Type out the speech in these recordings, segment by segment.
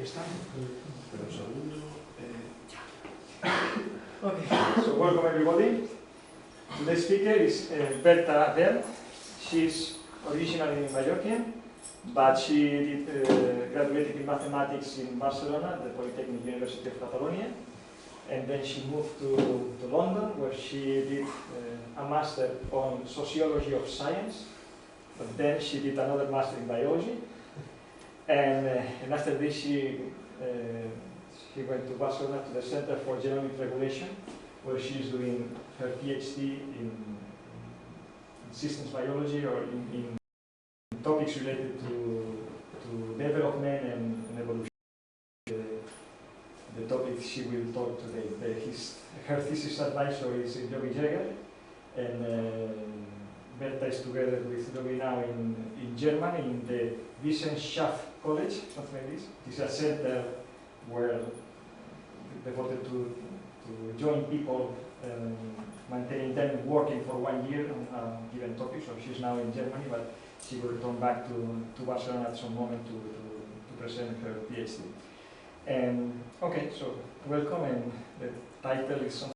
Okay, so welcome everybody. Today's speaker is Berta. She's originally Mallorcan, but she graduated in mathematics in Barcelona, the Polytechnic University of Catalonia, and then she moved to London, where she did a master on sociology of science, but then she did another master in biology, and after this she went to Barcelona to the Center for Genomic Regulation, where she's doing her PhD in systems biology or in topics related to development and evolution. The topic she will talk today. Her thesis advisor is Yogi Jäger, and Berta is together with Yogi now in Germany, in the Wissenschaft College, something like this. It's a center where devoted to join people, maintaining them working for 1 year on a given topic. So she's now in Germany, but she will return back to Barcelona at some moment to present her PhD. Okay, so welcome, and the title is on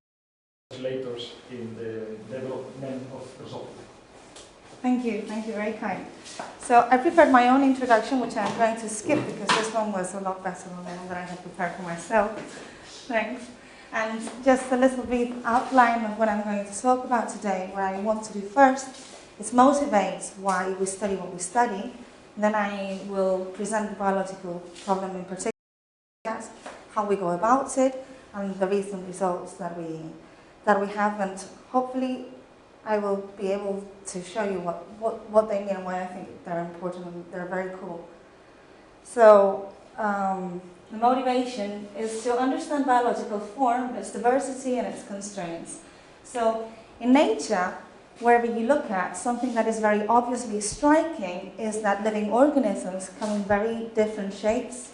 oscillators in the development of Drosophila. Thank you, very kind. So I prepared my own introduction, which I'm going to skip because this one was a lot better than the one that I had prepared for myself. Thanks. And just a little brief outline of what I'm going to talk about today. What I want to do first is motivate why we study what we study. Then I will present the biological problem in particular, how we go about it, and the recent results that we have, and hopefully I will be able to show you what they mean and why I think they're important and they're very cool. So the motivation is to understand biological form, its diversity and its constraints. So in nature, wherever you look at, something that is very obviously striking is that living organisms come in very different shapes,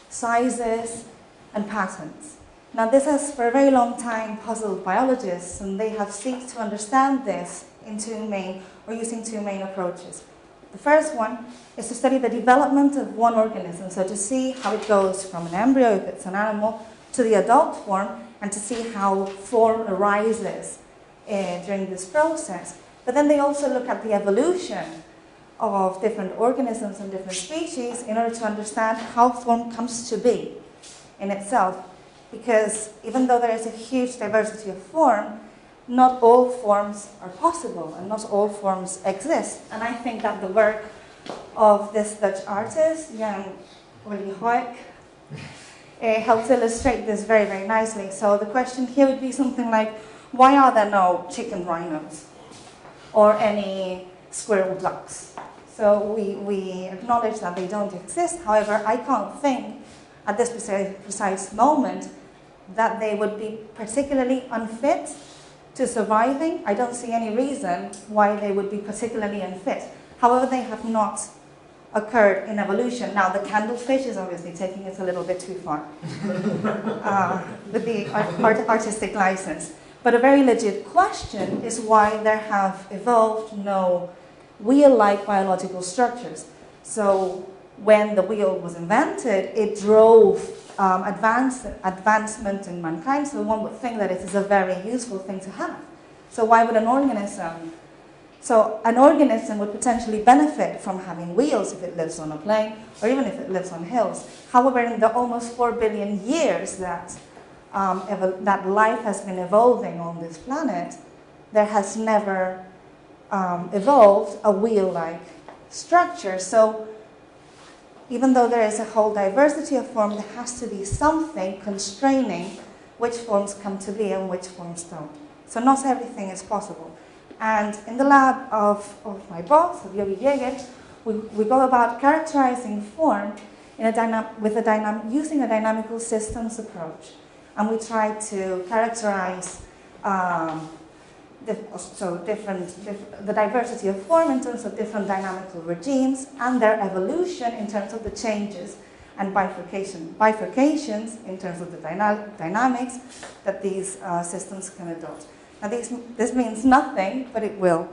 sizes, and patterns. Now this has for a very long time puzzled biologists, and they have sought to understand this using two main approaches. The first one is to study the development of one organism, so to see how it goes from an embryo, if it's an animal, to the adult form, and to see how form arises during this process. But then they also look at the evolution of different organisms and different species in order to understand how form comes to be in itself. Because even though there is a huge diversity of form, not all forms are possible and not all forms exist. And I think that the work of this Dutch artist, Jan Oliehoek, helps illustrate this very, very nicely. So the question here would be something like, why are there no chicken rhinos or any squirrel ducks? So we acknowledge that they don't exist. However, I can't think at this precise moment that they would be particularly unfit to surviving. I don't see any reason why they would be particularly unfit. However, they have not occurred in evolution. Now, the candlefish is obviously taking it a little bit too far with the artistic license. But a very legit question is why there have evolved no wheel-like biological structures. So when the wheel was invented, it drove advancement in mankind, so one would think that it is a very useful thing to have. So why would an organism would potentially benefit from having wheels if it lives on a plain, or even if it lives on hills. However, in the almost 4 billion years that life has been evolving on this planet, there has never evolved a wheel-like structure. So even though there is a whole diversity of form, there has to be something constraining which forms come to be and which forms don't. So not everything is possible. And in the lab of my boss, of Yogi Jäger, we go about characterizing form using a dynamical systems approach. And we try to characterize the diversity of form in terms of different dynamical regimes and their evolution in terms of the changes and bifurcations in terms of the dynamics that these systems can adopt. Now this means nothing, but it will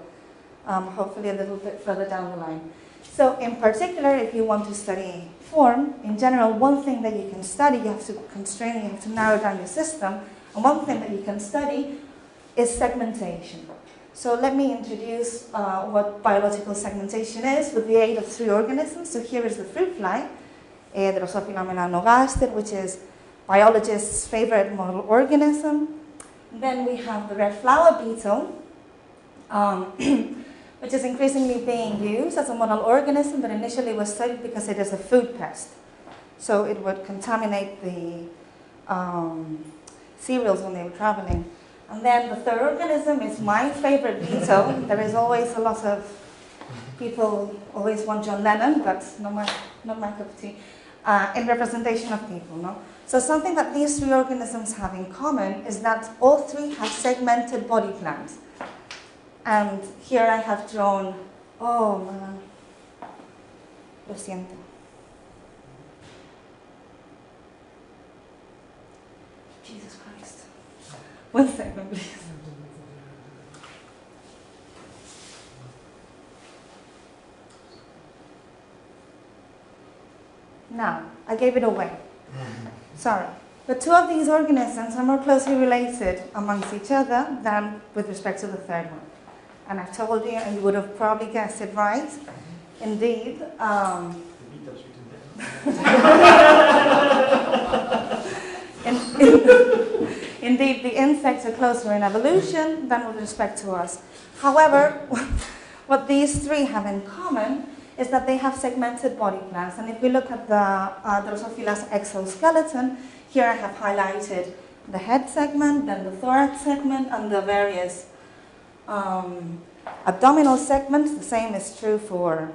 hopefully a little bit further down the line. So in particular, if you want to study form, in general, one thing that you can study, you have to constrain, you have to narrow down your system, and one thing that you can study is segmentation. So let me introduce what biological segmentation is with the aid of 3 organisms. So here is the fruit fly, Drosophila melanogaster, which is biologists' favorite model organism. Then we have the red flower beetle, which is increasingly being used as a model organism, but initially was studied because it is a food pest. So it would contaminate the cereals when they were traveling. And then the third organism is my favorite beetle. There is always a lot of people always want John Lennon, but not my cup of tea, in representation of people. No? So something that these 3 organisms have in common is that all 3 have segmented body plans. And here I have drawn, oh man, lo siento. Jesus Christ. 1 second, please. Now, I gave it away. Sorry. But 2 of these organisms are more closely related amongst each other than with respect to the third one. And I told you, and you would have probably guessed it right. Indeed, indeed, the insects are closer in evolution than with respect to us. However, what these 3 have in common is that they have segmented body plans. And if we look at the Drosophila's exoskeleton, here I have highlighted the head segment, then the thorax segment, and the various abdominal segments. The same is true for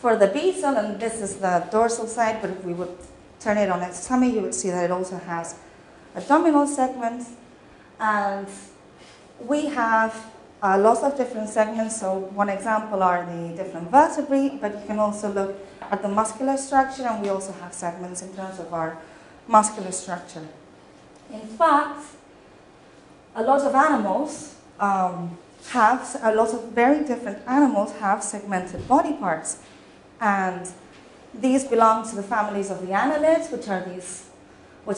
the beetle, and this is the dorsal side, but if we would turn it on its tummy, you would see that it also has abdominal segments. And we have lots of different segments. So one example are the different vertebrae, but you can also look at the muscular structure, and we also have segments in terms of our muscular structure. In fact, a lot of animals a lot of very different animals have segmented body parts. And these belong to the families of the annelids, which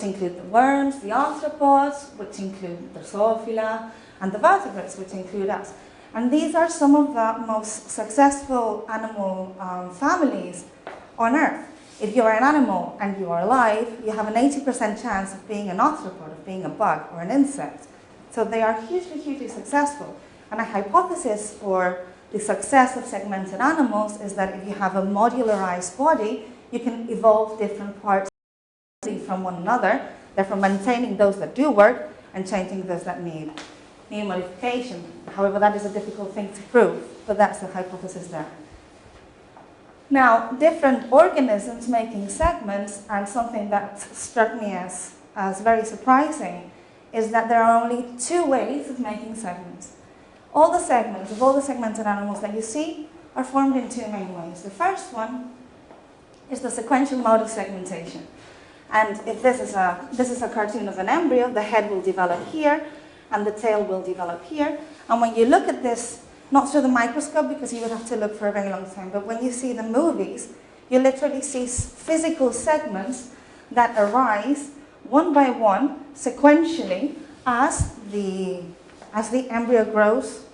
include the worms, the arthropods, which include the Drosophila, and the vertebrates, which include us. And these are some of the most successful animal families on Earth. If you are an animal and you are alive, you have an 80% chance of being an arthropod, of being a bug or an insect. So they are hugely, hugely successful. And a hypothesis for the success of segmented animals is that if you have a modularized body, you can evolve different parts from one another, therefore maintaining those that do work and changing those that need modification. However, that is a difficult thing to prove, but that's the hypothesis there. Now, different organisms making segments, and something that struck me as very surprising, is that there are only 2 ways of making segments. All the segments of all the segmented animals that you see are formed in 2 main ways. The first one is the sequential mode of segmentation. And if this is a cartoon of an embryo, the head will develop here, and the tail will develop here. And when you look at this, not through the microscope, because you would have to look for a very long time, but when you see the movies, you literally see physical segments that arise one by one, sequentially, as the embryo grows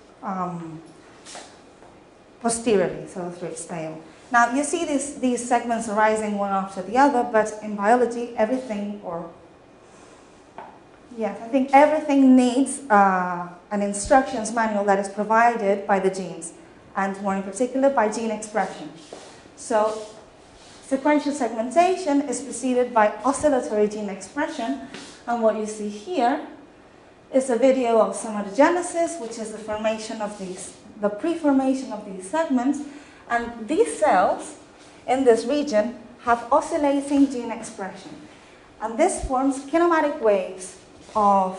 posteriorly, so through its tail. Now, you see these segments arising one after the other, but in biology, everything needs an instructions manual that is provided by the genes, and more in particular by gene expression. So sequential segmentation is preceded by oscillatory gene expression, and what you see here is a video of somatogenesis, which is the pre-formation of these segments, and these cells in this region have oscillating gene expression. And this forms kinematic waves of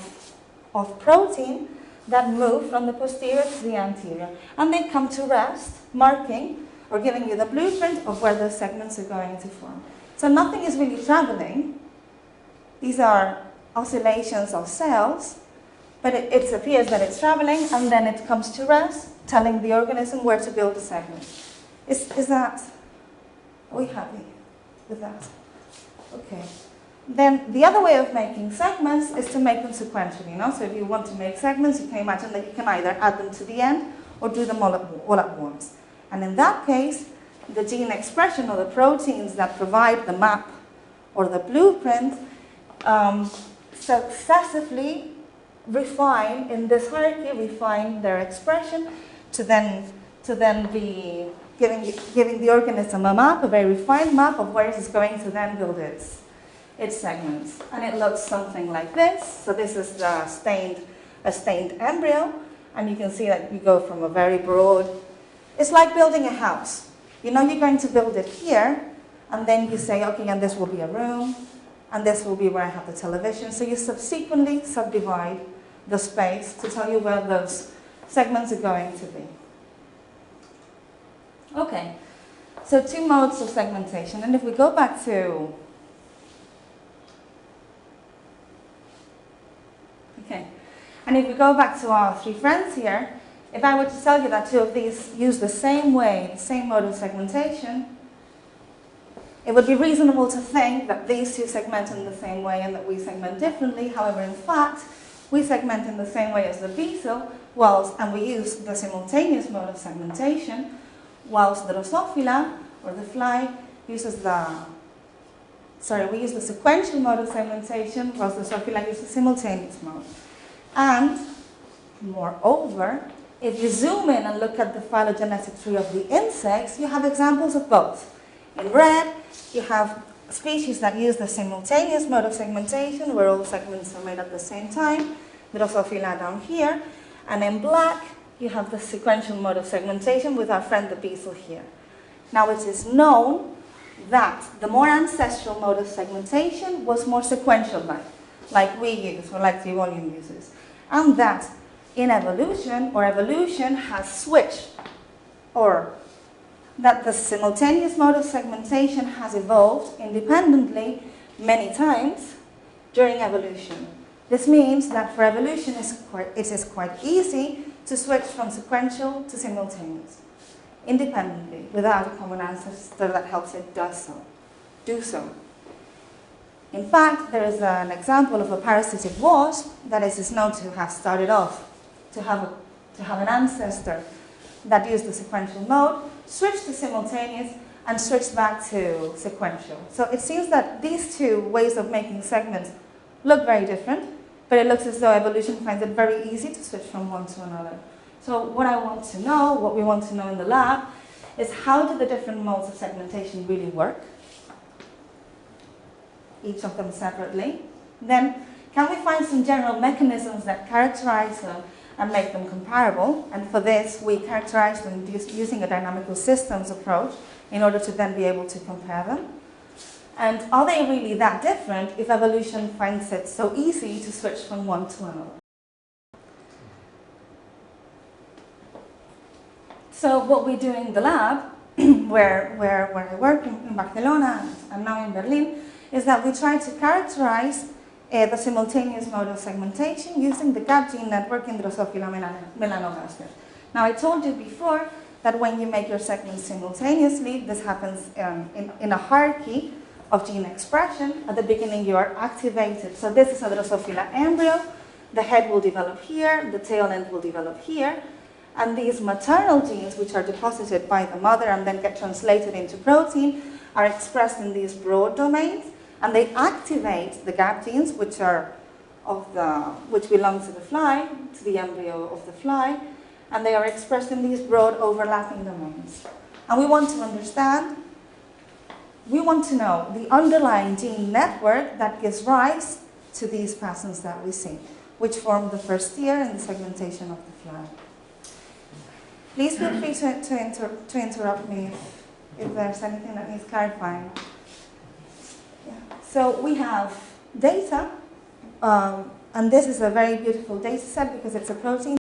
protein that move from the posterior to the anterior. And they come to rest, marking or giving you the blueprint of where those segments are going to form. So nothing is really traveling. These are oscillations of cells, but it appears that it's traveling, and then it comes to rest, telling the organism where to build the segment. Is that, are we happy with that? Okay. Then the other way of making segments is to make them sequentially. So if you want to make segments, you can imagine that you can either add them to the end or do them all at once. And in that case, the gene expression or the proteins that provide the map or the blueprint successively refine, in this hierarchy, refine their expression to then be giving the organism a map, a very refined map of where it is going to then build its segments. And it looks something like this. So this is a stained embryo, and you can see that you go from a very broad, it's like building a house. You're going to build it here, and then you say, okay, and this will be a room, and this will be where I have the television. So you subsequently subdivide the space to tell you where those segments are going to be. Okay, so 2 modes of segmentation. And if we go back to, our 3 friends here, if I were to tell you that 2 of these use the same way, the same mode of segmentation, it would be reasonable to think that these 2 segment in the same way and that we segment differently. However, in fact, we segment in the same way as the beetle, and we use the simultaneous mode of segmentation, whilst the Drosophila, or the fly, we use the sequential mode of segmentation, whilst the Drosophila uses the simultaneous mode. And, moreover, if you zoom in and look at the phylogenetic tree of the insects, you have examples of both. In red, you have species that use the simultaneous mode of segmentation, where all segments are made at the same time, the Drosophila down here. And in black, you have the sequential mode of segmentation with our friend the beetle here. Now, it is known that the more ancestral mode of segmentation was more sequential like we use, or like the volume uses. And that in evolution has switched, or that the simultaneous mode of segmentation has evolved independently many times during evolution. This means that for evolution it is quite easy to switch from sequential to simultaneous, independently, without a common ancestor that helps it do so. In fact, there is an example of a parasitic wasp that is known to have started off to have an ancestor that used the sequential mode, switched to simultaneous, and switched back to sequential. So it seems that these 2 ways of making segments look very different, but it looks as though evolution finds it very easy to switch from one to another. So what we want to know in the lab, is how do the different modes of segmentation really work, each of them separately. Then, can we find some general mechanisms that characterize them and make them comparable? And for this, we characterize them using a dynamical systems approach in order to then be able to compare them. And are they really that different if evolution finds it so easy to switch from one to another? So what we do in the lab, where I work in Barcelona and now in Berlin, is that we try to characterize the simultaneous mode of segmentation using the gap gene network in Drosophila melanogaster. Now, I told you before that when you make your segments simultaneously, this happens in a hierarchy of gene expression. At the beginning, you are activated. So this is a Drosophila embryo. The head will develop here, the tail end will develop here. And these maternal genes, which are deposited by the mother and then get translated into protein, are expressed in these broad domains. And they activate the gap genes, which belong to the fly, to the embryo of the fly, and they are expressed in these broad overlapping domains. And we want to know the underlying gene network that gives rise to these patterns that we see, which form the first tier in the segmentation of the fly. Please feel free to interrupt me if there's anything that needs clarifying. So we have data, and this is a very beautiful data set because it's a protein.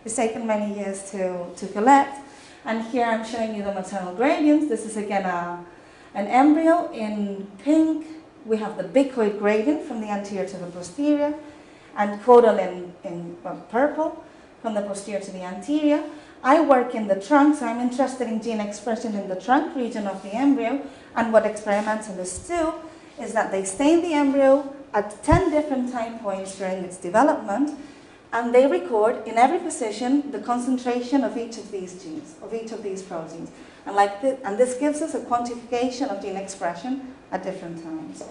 It's taken many years to collect. And here I'm showing you the maternal gradients. This is again an embryo. In pink, we have the bicoid gradient from the anterior to the posterior. and caudal in purple, from the posterior to the anterior. I work in the trunk, so I'm interested in gene expression in the trunk region of the embryo, and what experimentalists do is that they stain the embryo at 10 different time points during its development, and they record in every position the concentration of each of these genes, of each of these proteins. And this gives us a quantification of gene expression at different times.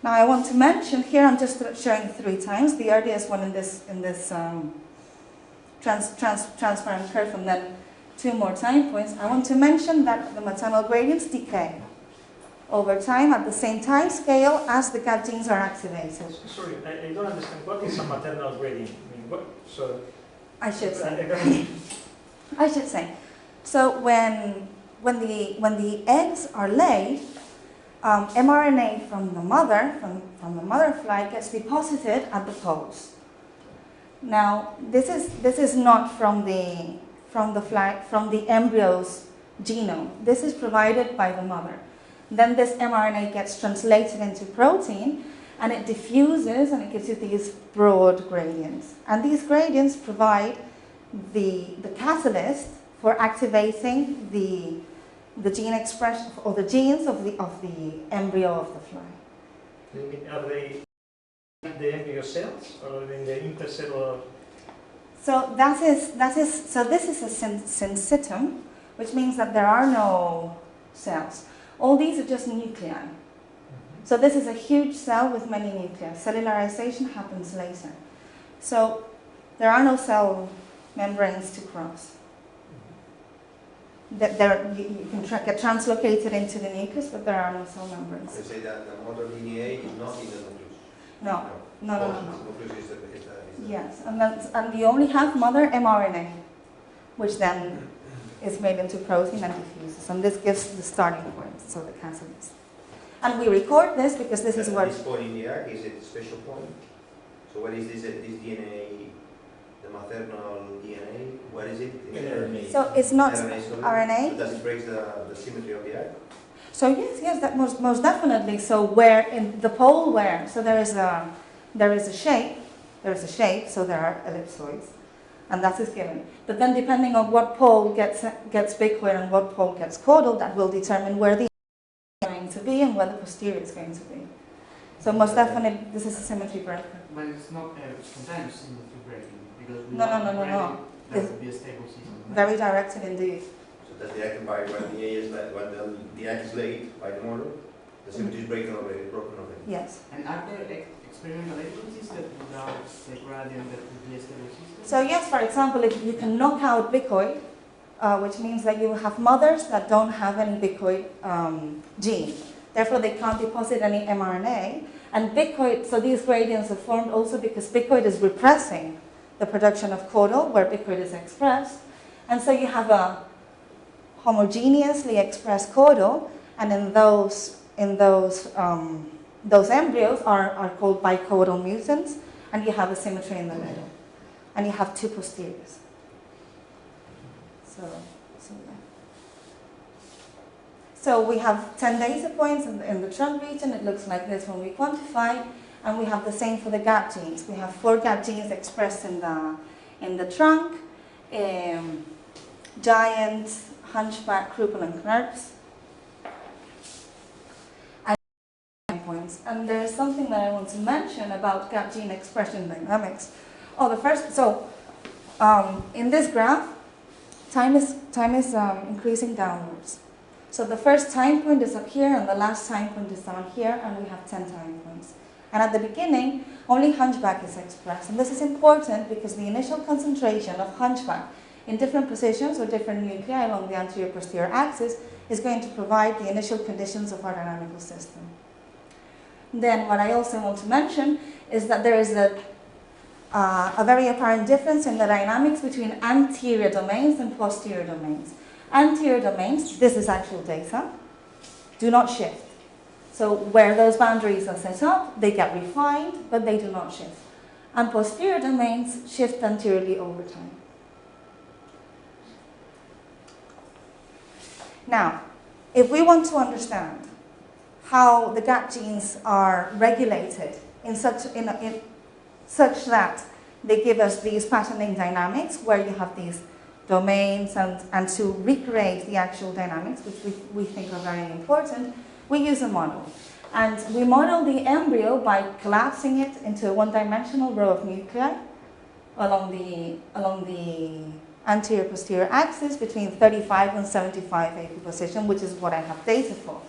Now I want to mention, here I'm just showing 3 times, the earliest one in this transparent curve, and then 2 more time points. I want to mention that the maternal gradients decay over time at the same time scale as the GAP genes are activated. Sorry, I don't understand. What is a maternal gradient? I mean, what? So I should say. I should say. So when the eggs are laid, mRNA from the mother fly gets deposited at the poles. Now, this is not from the embryo's genome. This is provided by the mother. Then this mRNA gets translated into protein, and it diffuses, and it gives you these broad gradients. And these gradients provide the catalyst for activating the gene expression, or the genes of the embryo of the fly. Are they in the embryo cells or in the intercellular? So this is a syncytium, which means that there are no cells. All these are just nuclei. So this is a huge cell with many nuclei. Cellularization happens later. So there are no cell membranes to cross. You can get translocated into the nucleus, but there are no cell membranes. You say that the motor DNA is not in the nucleus? No. No. Nucleus is the yes, and you only have mother mRNA, which then is made into protein and diffuses, and this gives the starting point, so the catalyst. And we record this because this is what... This point in the egg, is it a special point? So what is this DNA, the maternal DNA, what is it? RNA. So it's not RNA. So does it break the symmetry of the egg? So yes, that most definitely. So where in the pole where, so there is a shape, so there are ellipsoids, and that is given. But then depending on what pole gets bicoid and what pole gets caudal, that will determine where the is going to be and where the posterior is going to be. So most definitely this is a symmetry breaker. But it's not sometimes symmetry breaking, because No. That would be a stable system. Very directed indeed. So does the egg by when the egg is laid by the mother, the symmetry is broken already? Yes. And are there experimental evidences that without the gradient that would be a stable system? So yes, for example, if you can knock out bicoid, which means that you have mothers that don't have any bicoid gene. Therefore, they can't deposit any mRNA. And bicoid, so these gradients are formed also because bicoid is repressing the production of caudal, where bicoid is expressed. And so you have a homogeneously expressed caudal, and in those embryos are called bicaudal mutants, and you have a symmetry in the middle. And you have 2 posteriors. So we have 10 data points in the trunk region. It looks like this when we quantify, and we have the same for the GAP genes. We have 4 GAP genes expressed in the trunk, giant, hunchback, crupulent nerves, and points. And there is something that I want to mention about GAP gene expression dynamics. In this graph, time is increasing downwards. So the first time point is up here, and the last time point is down here, and we have 10 time points. And at the beginning, only hunchback is expressed. And this is important because the initial concentration of hunchback in different positions or different nuclei along the anterior-posterior axis is going to provide the initial conditions of our dynamical system. Then what I also want to mention is that there is a very apparent difference in the dynamics between anterior domains and posterior domains. Anterior domains, this is actual data, do not shift. So where those boundaries are set up, they get refined, but they do not shift. And posterior domains shift anteriorly over time. Now, if we want to understand how the GAP genes are regulated in such that they give us these patterning dynamics where you have these domains, and to recreate the actual dynamics, which we think are very important, we use a model. And we model the embryo by collapsing it into a one-dimensional row of nuclei along the anterior-posterior axis between 35 and 75 AP position, which is what I have data for.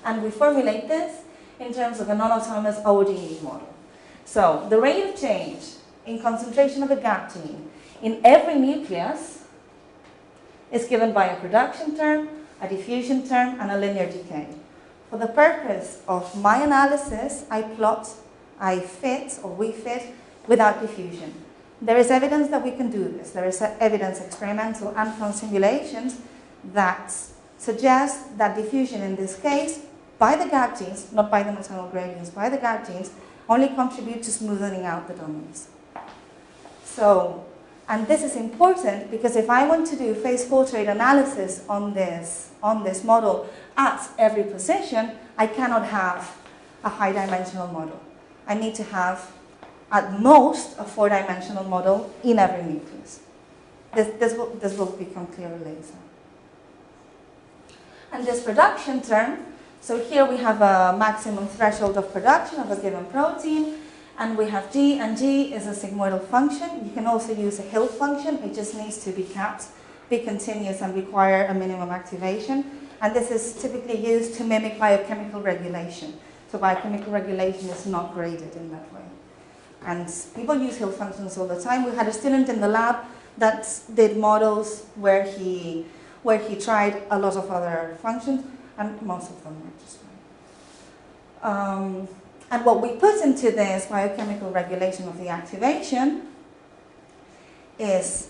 And we formulate this in terms of a non-autonomous ODE model. So the rate of change in concentration of a gap gene in every nucleus is given by a production term, a diffusion term, and a linear decay. For the purpose of my analysis, we fit without diffusion. There is evidence that we can do this. There is evidence, experimental and from simulations, that suggests that diffusion in this case, by the gap genes, not by the maternal gradients, by the gap genes, only contribute to smoothing out the domains. So, and this is important because if I want to do phase portrait analysis on this model at every position, I cannot have a high-dimensional model. I need to have, at most, a 4-dimensional model in every nucleus. This will become clearer later. And this production term, so here we have a maximum threshold of production of a given protein, and we have G, and G is a sigmoidal function. You can also use a Hill function. It just needs to be capped, be continuous, and require a minimum activation. And this is typically used to mimic biochemical regulation. So biochemical regulation is not graded in that way. And people use Hill functions all the time. We had a student in the lab that did models where he tried a lot of other functions, and most of them were just fine. And what we put into this biochemical regulation of the activation is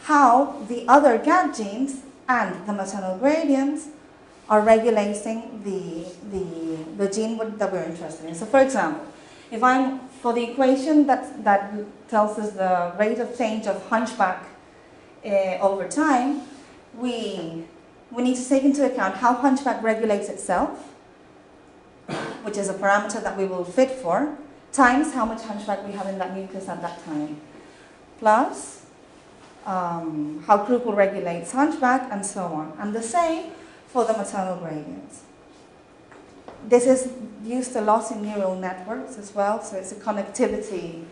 how the other gap genes and the maternal gradients are regulating the gene that we're interested in. So for example, if for the equation that tells us the rate of change of hunchback over time, we need to take into account how hunchback regulates itself, which is a parameter that we will fit for, times how much hunchback we have in that nucleus at that time, plus how Krupel regulates hunchback, and so on. And the same for the maternal gradients. This is used a lot in neural networks as well, so it's a connectivity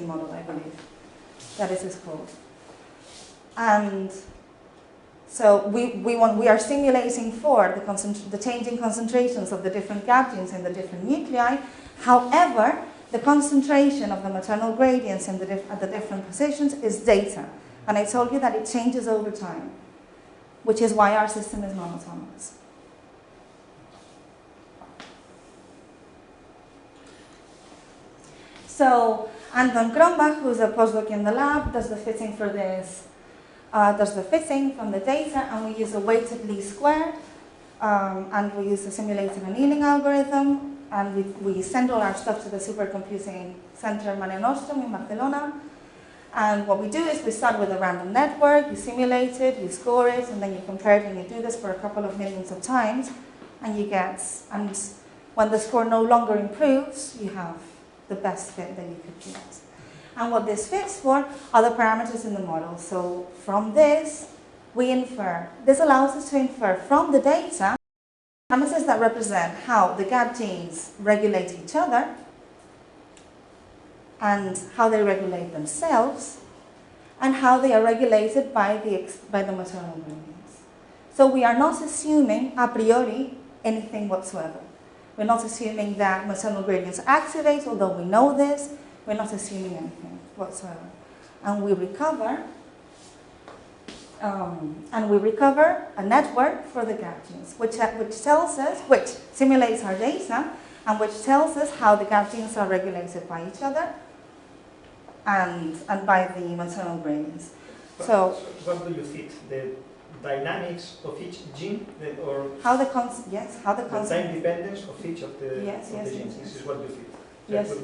model, I believe, that is called. And so we are simulating for the changing concentrations of the different gap genes in the different nuclei. However, the concentration of the maternal gradients at the different positions is data. And I told you that it changes over time, which is why our system is non-autonomous. So Anton Kronbach, who's a postdoc in the lab, does the fitting for this. Does the fitting from the data, and we use a weighted least squared, and we use a simulated annealing algorithm, and we send all our stuff to the supercomputing center Mare Nostrum in Barcelona. And what we do is we start with a random network, you simulate it, you score it, and then you compare it, and you do this for a couple of millions of times, and and when the score no longer improves, you have the best fit that you could get. And what this fits for are the parameters in the model. So from this, we infer. This allows us to infer from the data parameters that represent how the gap genes regulate each other and how they regulate themselves and how they are regulated by the maternal gradients. So we are not assuming a priori anything whatsoever. We're not assuming that maternal gradients activate, although we know this. We're not assuming anything whatsoever. And we recover a network for the gap genes, which simulates our data, and which tells us how the gap genes are regulated by each other and by the maternal gradients. So what do you fit? The dynamics of each gene, or how the time dependence of each of the genes? This is what you fit. So yes.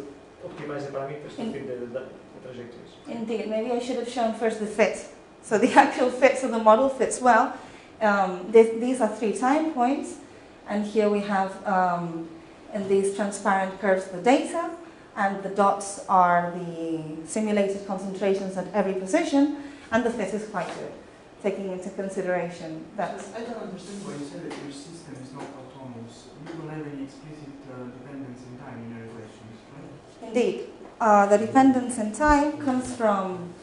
Optimize the parameters to fit the trajectories. Indeed. Maybe I should have shown first the fit. So the actual fit, so the model fits well. These are 3 time points, and here we have in these transparent curves the data, and the dots are the simulated concentrations at every position, and the fit is quite good, taking into consideration that. I don't understand why you said that your system is not autonomous. You don't have any explicit dependence in time in your equations, right? Indeed. The dependence in time comes from.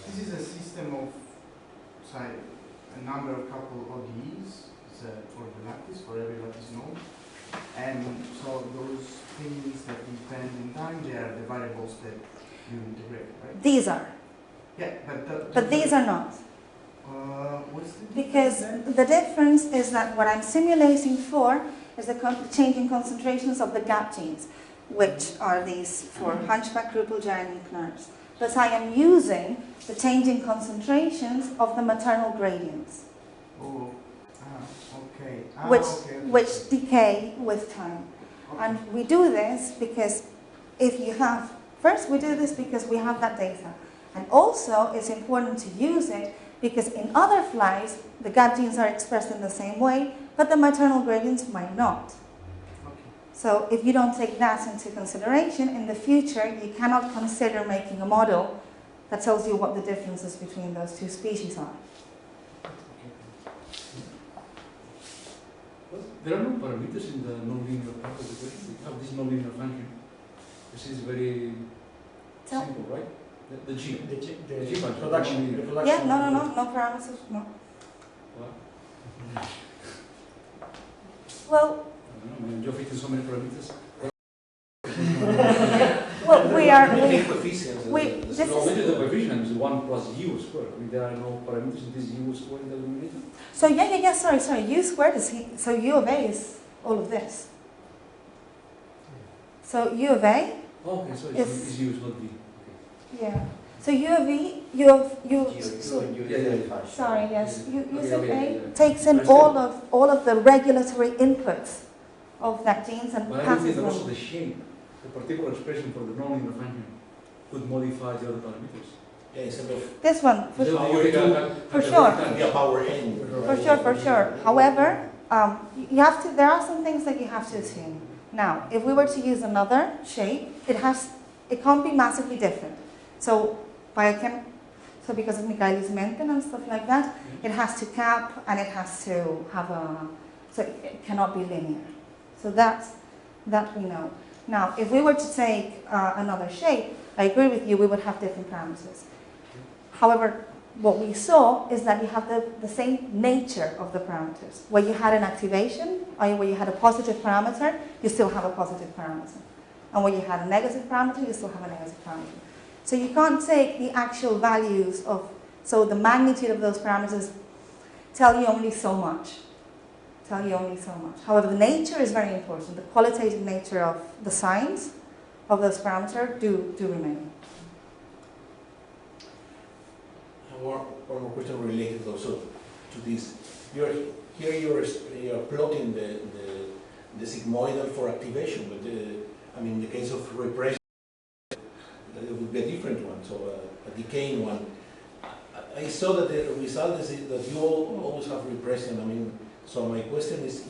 This is a system of, say, a number of couple ODEs for the lattice, for every lattice node. And so those things that depend in time, they are the variables that you integrate, right? These are. Yeah, but these are not. What's the Because difference? the difference is that what I'm simulating for is the changing concentrations of the gap genes, which are these for hunchback, cripple, giant nerves. But I am using the changing concentrations of the maternal gradients, Oh, okay. which decay with time. Okay. And we do this because if you have, first we do this because we have that data. And also it's important to use it because in other flies, the gap genes are expressed in the same way, but the maternal gradients might not. Okay. So if you don't take that into consideration, in the future you cannot consider making a model that tells you what the differences between those two species are. Well, there are no parameters in the nonlinear part of the equation. We have this nonlinear function. This is very simple, right? The G. The G function. production. The production. Yeah, no parameters, no. What? Well, I don't know, man, you're fitting so many parameters. well, we are, The coefficients. this The is, coefficient is 1 plus u squared. I mean, there are no parameters in this u squared in the denominator. so yeah, sorry, u squared is, so u of a is all of this. So u of a, Oh, okay, so Yes. it's u, it's not v. yeah. So u of e, sorry, yes, u sub a takes in all of the regulatory inputs of that genes and But I don't think passes that also them. the shape, the particular expression for the nonlinear function, could modify the other parameters. Yeah, instead of This one, for So power you two, can- for sure. be a power n. For sure. However, you have to. There are some things that you have to assume. Now, if we were to use another shape, it can't be massively different. So, so because of Michaelis Menten and stuff like that, it has to cap and it has to have so it cannot be linear. So that we know. Now, if we were to take another shape, I agree with you, we would have different parameters. However, what we saw is that you have the same nature of the parameters. Where you had an activation, or where you had a positive parameter, you still have a positive parameter. And where you had a negative parameter, you still have a negative parameter. So you can't take the actual values of, so the magnitude of those parameters tell you only so much. However, the nature is very important. The qualitative nature of the signs of those parameters do remain. One more question related also to this. You're plotting the sigmoidal for activation, but I mean, in the case of repression, it would be a different one, so a decaying one. I saw that the result is that you always have repression. I mean, so my question is,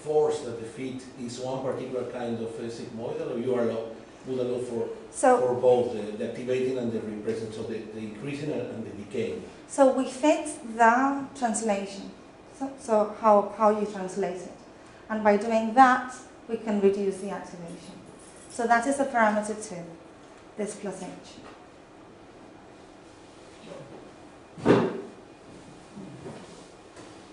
force that the fit is one particular kind of sigmoidal, or you would allow for both the activating and the repressing, so the increasing and the decaying. So we fit the translation. So how you translate it. And by doing that, we can reduce the activation. So that is the parameter 2, this plus h.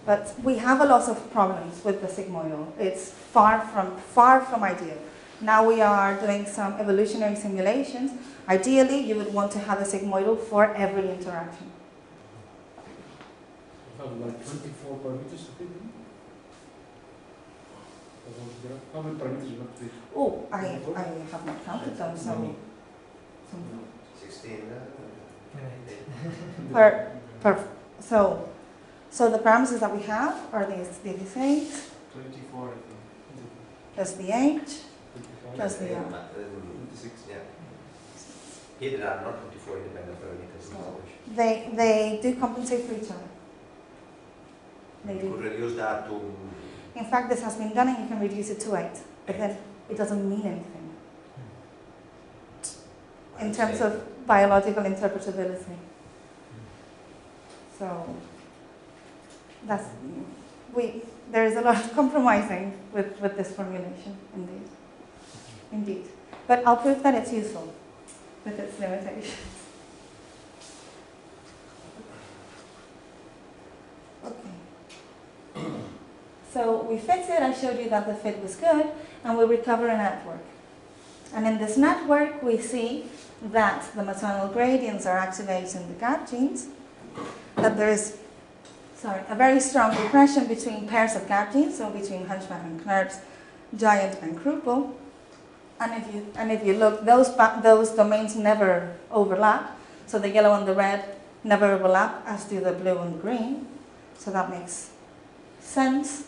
But we have a lot of problems with the sigmoidal. It's far from ideal. Now we are doing some evolutionary simulations. Ideally, you would want to have a sigmoidal for every interaction. You have like 24 parameters to fit in? How many parameters you have to fit? Oh, I have not counted them, so 16. So the parameters that we have are these 8, 24, I think. plus the h, plus the 26, yeah. Here there are not 24 independent parameters in the equation. they do compensate for each other. They You do. could reduce that to In fact, this has been done and you can reduce it to 8, but then it doesn't mean anything in terms of biological interpretability. So that's, there is a lot of compromising with this formulation, indeed. But I'll prove that it's useful with its limitations. Okay. So we fit it, I showed you that the fit was good, and we recover a network. And in this network, we see that the maternal gradients are activating the gap genes, that there is a very strong repression between pairs of gap genes, so between hunchback and Knirps, giant and crupule. And if you look, those domains never overlap. So the yellow and the red never overlap, as do the blue and the green. So that makes sense.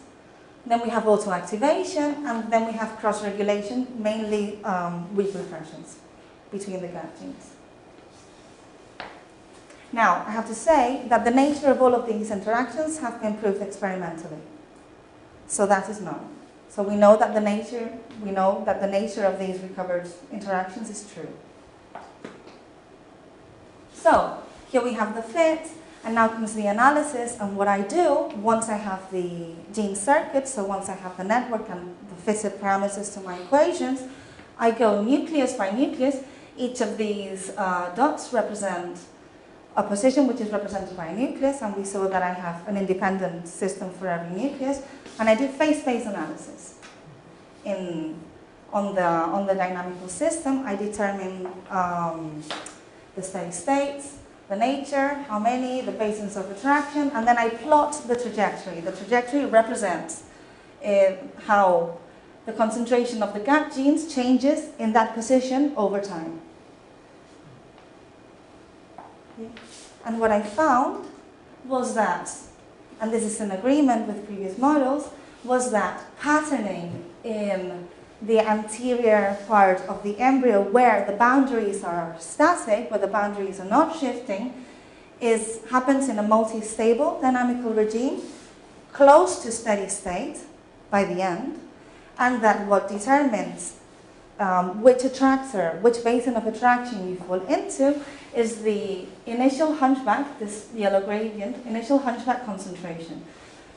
Then we have autoactivation, and then we have cross-regulation, mainly weak repressions between the gap genes. Now, I have to say that the nature of all of these interactions have been proved experimentally. So that is known. So we know that the nature of these recovered interactions is true. So here we have the fit, and now comes the analysis. And what I do once I have the gene circuit, so once I have the network and the fitted parameters to my equations, I go nucleus by nucleus. Each of these dots represent a position which is represented by a nucleus, and we saw that I have an independent system for every nucleus, and I do phase-space analysis. On the dynamical system, I determine the steady states, the nature, how many, the basins of attraction, and then I plot the trajectory. The trajectory represents how the concentration of the gap genes changes in that position over time. And what I found was that, and this is in agreement with previous models, was that patterning in the anterior part of the embryo where the boundaries are static, where the boundaries are not shifting, happens in a multi-stable dynamical regime, close to steady state by the end, and that what determines which basin of attraction you fall into is the initial hunchback, this yellow gradient, initial hunchback concentration.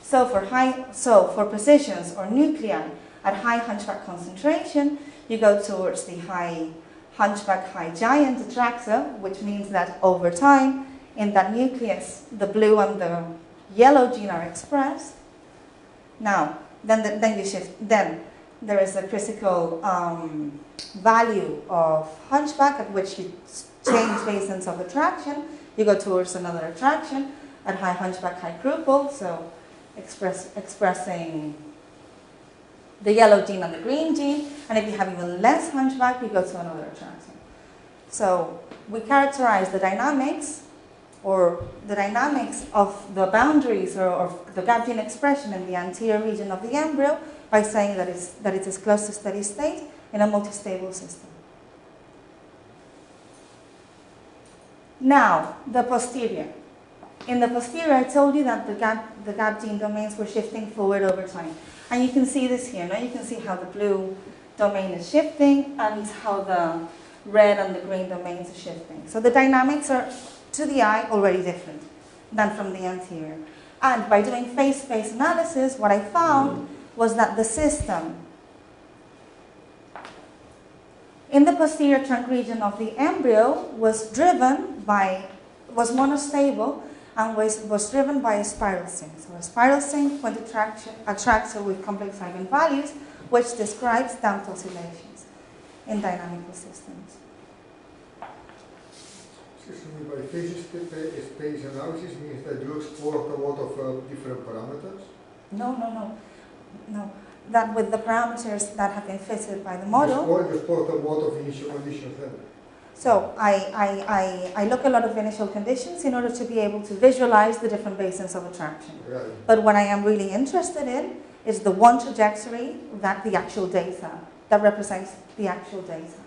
So for positions or nuclei at high hunchback concentration, you go towards the high hunchback, high giant attractor, which means that over time, in that nucleus, the blue and the yellow gene are expressed. Now, then you shift. Then there is a critical value of hunchback at which you change basins of attraction. You go towards another attraction at high hunchback, high crupule, so expressing the yellow gene and the green gene. And if you have even less hunchback, you go to another attraction. So we characterize the dynamics, or the dynamics of the boundaries or the gap gene expression in the anterior region of the embryo by saying that it is close to steady state in a multi-stable system. Now, the posterior. In the posterior, I told you that the gap gene domains were shifting forward over time. And you can see this here. Now you can see how the blue domain is shifting and how the red and the green domains are shifting. So the dynamics are, to the eye, already different than from the anterior. And by doing phase-space analysis, what I found was that the system in the posterior trunk region of the embryo was monostable and was driven by a spiral sink. So a spiral sink point attractor with complex eigenvalues, which describes damped oscillations in dynamical systems. Excuse me, by phase-space analysis means that you explored a lot of different parameters? No. That with the parameters that have been fitted by the model. You explored a lot of initial conditions then? So I look a lot of initial conditions in order to be able to visualize the different basins of attraction. Right. But what I am really interested in is the one trajectory that the actual data, that represents the actual data.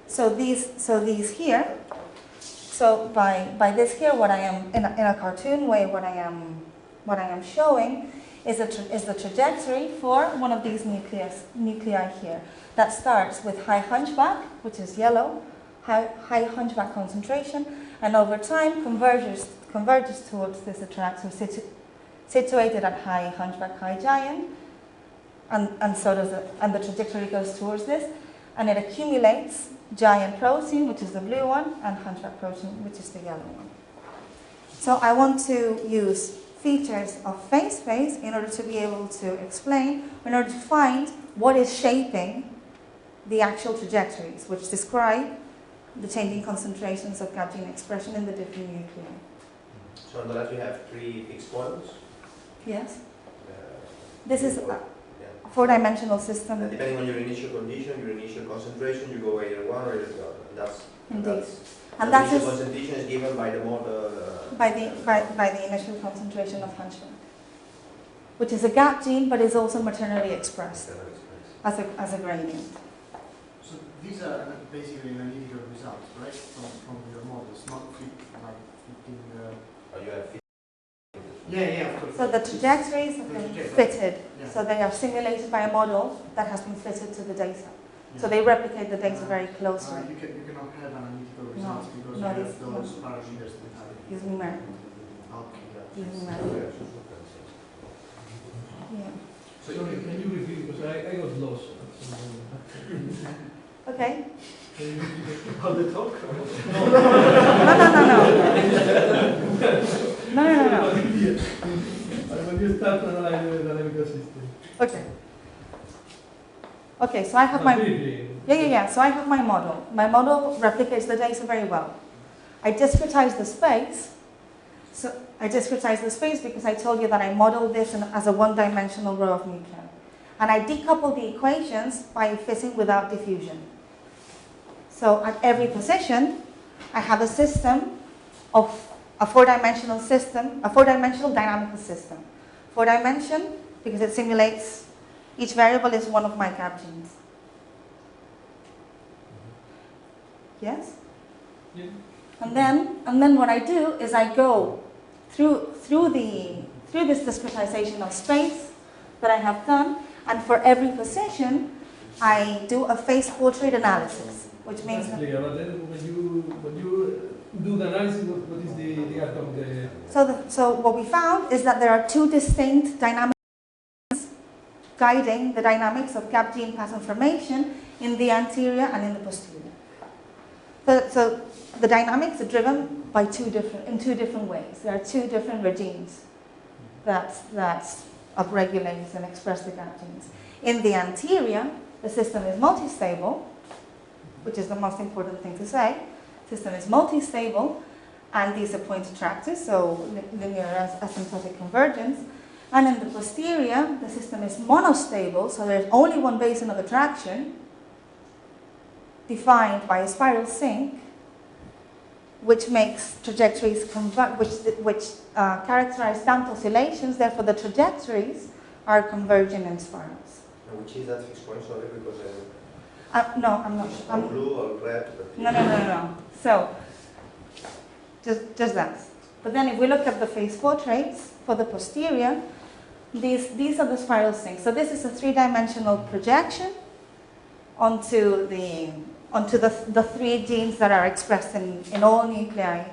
So these here, so by this here, what I am, in a cartoon way, what I am showing is the trajectory for one of these nuclei here. That starts with high hunchback, which is yellow, high hunchback concentration, and over time converges towards this attractor situated at high hunchback, high giant, and so does the trajectory goes towards this, and it accumulates giant protein, which is the blue one, and hunchback protein, which is the yellow one. So I want to use features of phase space in order to be able to explain, in order to find what is shaping the actual trajectories, which describe the changing concentrations of gap gene expression in the different nuclei. So on the left you have 3 fixed points. Yes? This is Yeah. a 4-dimensional system. And depending on your initial condition, your initial concentration, you go either one or either the other. And that's Indeed. the And that initial is concentration is given by the model. by the initial concentration of hunchback, which is a gap gene, but is also maternally expressed as a gradient. So these are basically analytical results, right, from your models, not fitting Oh, you have Yeah, of course. So the trajectories have been fitted, Yeah. so they are simulated by a model that has been fitted to the data. So they replicate the data very closely. You cannot have analytical results because no, you it's- have those parameters that have it. Use numerical. Okay. Use numerical. Yeah. Sorry, can you repeat, because I got lost. Okay. Can you repeat How they talk? No. when you start to analyze the dynamical system? Okay. Okay, so I have my... Yeah. So I have my model. My model replicates the data very well. I discretize the space. So I discretize the space because I told you that I modeled this as a 1-dimensional row of nuclei. And I decouple the equations by fitting without diffusion. So at every position, I have a system of a 4-dimensional system, a 4-dimensional dynamical system. 4-dimension because it simulates, each variable is one of my gap genes. Yes? Yeah. And then what I do is I go through this discretization of space that I have done, and for every position, I do a phase portrait analysis, which means That's clear, but then when you do the analysis, what is the outcome of the... so what we found is that there are 2 distinct dynamics guiding the dynamics of gap gene pattern formation in the anterior and in the posterior. So the dynamics are driven by in two different ways. There are 2 different regimes that upregulate and express the gap genes. In the anterior, the system is multi-stable, which is the most important thing to say. System is multi-stable, and these are point attractors, so linear asymptotic convergence. And in the posterior, the system is monostable, so there's only one basin of attraction, defined by a spiral sink, which makes trajectories which characterize damped oscillations. Therefore, the trajectories are convergent in spirals. Which is that fixed point, sorry, because No, I'm not sure. all blue or red. But No. So, just that. But then if we look at the phase portraits for the posterior, these are the spiral sinks. So this is a 3-dimensional projection onto the 3 genes that are expressed in all nuclei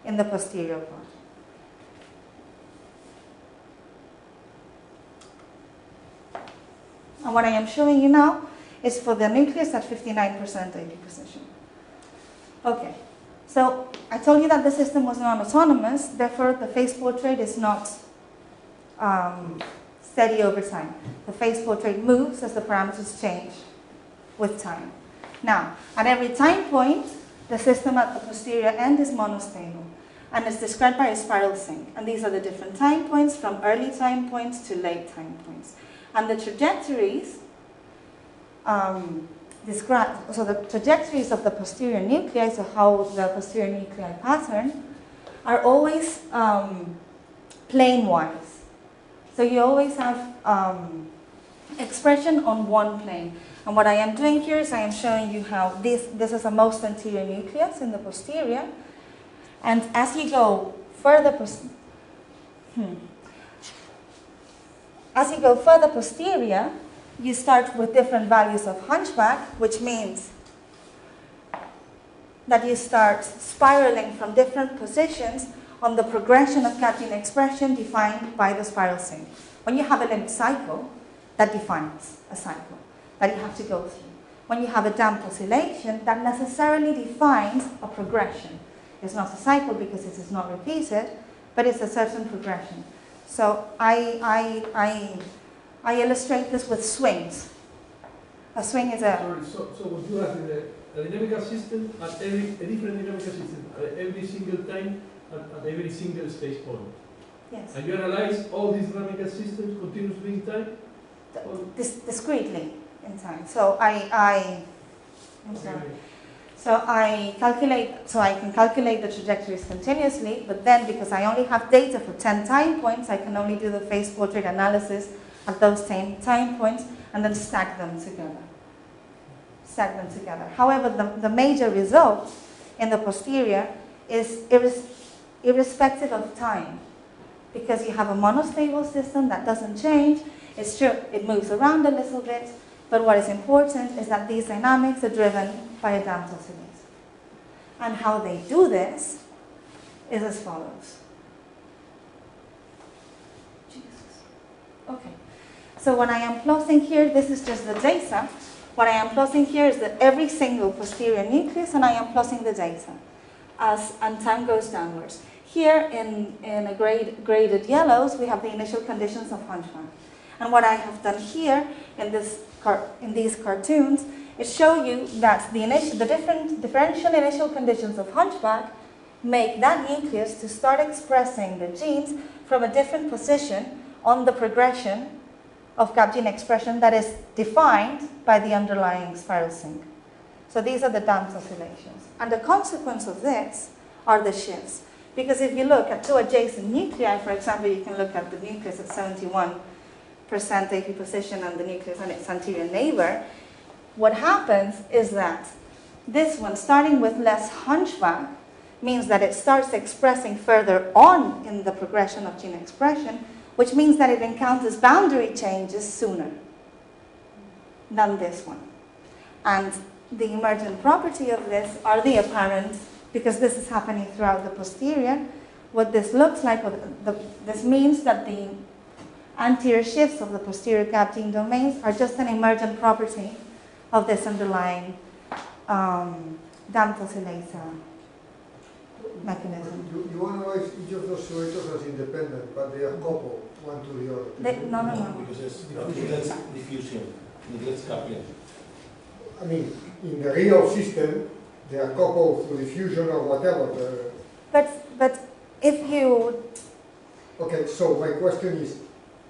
in the posterior part. And what I am showing you now is for the nucleus at 59% AP position. Okay, so I told you that the system was non-autonomous, therefore the phase portrait is not steady over time. The phase portrait moves as the parameters change with time. Now, at every time point, the system at the posterior end is monostable and is described by a spiral sink. And these are the different time points from early time points to late time points. And the trajectories so the trajectories of the posterior nuclei, so how the posterior nuclei pattern, are always plane-wise. So you always have expression on one plane. And what I am doing here is I am showing you how this is a most anterior nucleus in the posterior. And as you go further, as you go further posterior, you start with different values of hunchback, which means that you start spiraling from different positions on the progression of cat gene expression defined by the spiral sync. When you have a linked cycle, that defines a cycle that you have to go through. When you have a damped oscillation, that necessarily defines a progression. It's not a cycle because it is not repeated, but it's a certain progression. So I illustrate this with swings. A swing is a... Sorry, so what you have in a dynamical system at a different dynamical system at every single time at every single space point. Yes. And you analyze all these dynamical systems continuously in time? Discretely in time. So I'm sorry. So I can calculate the trajectories continuously, but then because I only have data for 10 time points, I can only do the phase portrait analysis at those same time points and then stack them together. However, the major result in the posterior is irrespective of time, because you have a monostable system that doesn't change. It's true, it moves around a little bit, but what is important is that these dynamics are driven by a damped oscillator. And how they do this is as follows. Jesus. Okay. So when I am plotting here, this is just the data. What I am plotting here is every single posterior nucleus, and I am plotting the data and time goes downwards. Here in a graded yellows, we have the initial conditions of hunchback. And what I have done here in these cartoons is show you that the different differential initial conditions of hunchback make that nucleus to start expressing the genes from a different position on the progression of cap gene expression that is defined by the underlying spiral sync. So these are the damped oscillations. And the consequence of this are the shifts. Because if you look at two adjacent nuclei, for example, you can look at the nucleus at 71% AP position and the nucleus on its anterior neighbor, what happens is that this one, starting with less hunchback, means that it starts expressing further on in the progression of gene expression, which means that it encounters boundary changes sooner than this one. And the emergent property of this are the apparent, because this is happening throughout the posterior. What this looks like, this means that the anterior shifts of the posterior cap gene domains are just an emergent property of this underlying damped oscillator mechanism. You analyze each of those oscillators as independent, but they are coupled one to the other. No. Because it's diffusion, neglect coupling. I mean, in the real system, they are coupled through diffusion or whatever. But if you... Okay, so my question is,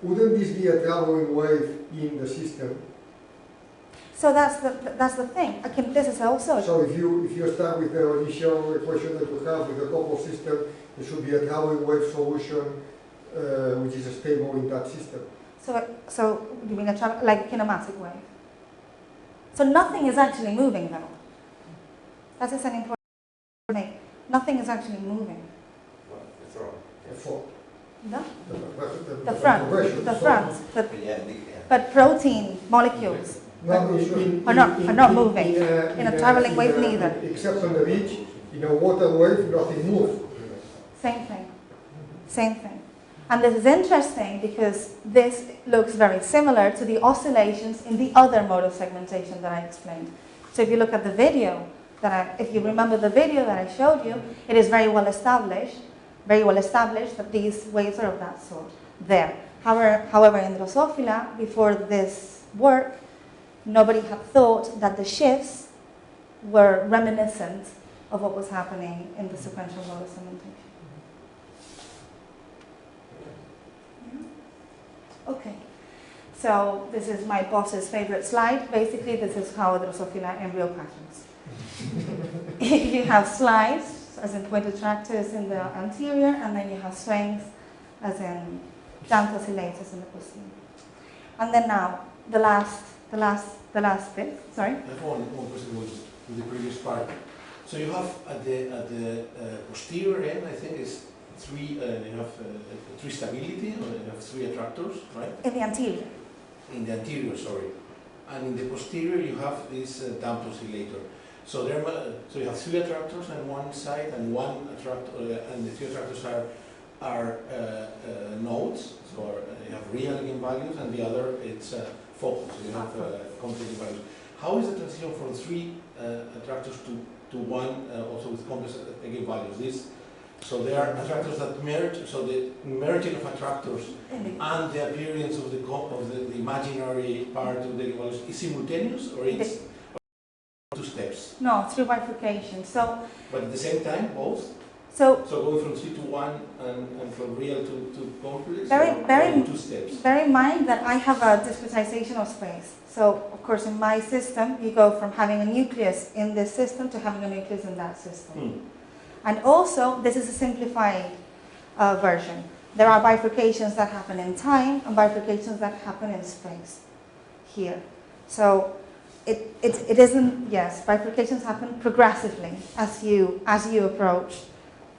wouldn't this be a traveling wave in the system? So that's the thing. Again, this is also... So if you start with the initial equation that you have with the coupled system, there should be a traveling wave solution which is stable in that system. So you mean like a kinematic wave? So nothing is actually moving though. That is an important thing. Nothing is actually moving. Well, the front. The front. No? The front. Yeah. But protein molecules are not moving. In a traveling wave, neither. Except on the beach, in a water wave, nothing moves. Same thing. And this is interesting because this looks very similar to the oscillations in the other mode of segmentation that I explained. So if you look at the video, if you remember the video that I showed you, it is very well established that these waves are of that sort there. However, in Drosophila, before this work, nobody had thought that the shifts were reminiscent of what was happening in the sequential mode of segmentation. Okay, so this is my boss's favorite slide. Basically, this is how Drosophila embryo patterns. You have slides, as in pointed tractors in the anterior, and then you have swings, as in damped oscillators in the posterior. And then now, the last bit. Sorry. I have one question with the previous part. So you have at the posterior end, I think is three stability, or you have three attractors, right? In the anterior. In the anterior, sorry. And in the posterior, you have this damped oscillator. So so you have three attractors on one side, and one attractor, and the three attractors are nodes. So you have real eigenvalues, and the other it's focal. So you have complex values. How is the transition from three attractors to one also with complex eigenvalues? So there are attractors that merge. So the merging of attractors and the appearance of the imaginary part of the eigenvalues is simultaneous, or it's two steps? No, through bifurcation. So, but at the same time, both. So going from 3 to 1 and from real to complex. Two steps. Bear in mind that I have a discretization of space. So of course, in my system, you go from having a nucleus in this system to having a nucleus in that system. And also, this is a simplified version. There are bifurcations that happen in time and bifurcations that happen in space here. So it isn't, yes, bifurcations happen progressively as you approach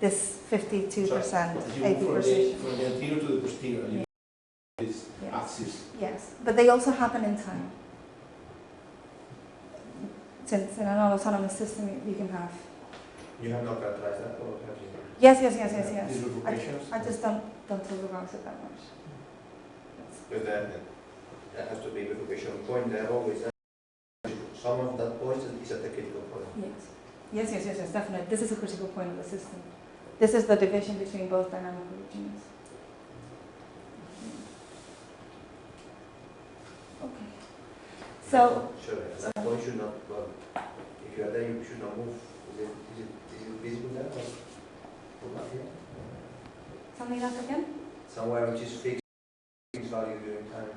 this 52% AP precision. From the anterior to the posterior, you this axis. Yes, but they also happen in time. Since in an autonomous system, you can have. You have not characterized that, or have you? Yes. These bifurcations? I just don't talk about it that much. But then there has to be a bifurcation point there always. Some of that point is at the critical point. Yes, definitely. This is a critical point of the system. This is the division between both dynamic regions. Okay. So. Sure. That point should not. Well, if you are there, you should not move. Is it visible there? Or not here? Something else again? Somewhere which is fixed value during time.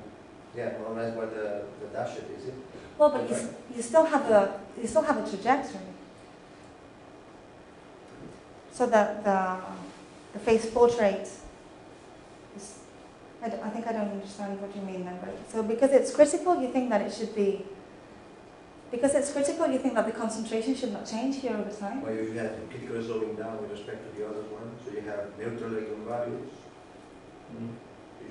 Yeah, more or less where the dash is it? Well, but you still have a trajectory. So the phase portrait is, I think I don't understand what you mean then, but so because it's critical, you think that it should be, because it's critical, you think that the concentration should not change here over time? Well, you have critical slowing down with respect to the other one, so you have neutral eigenvalues. You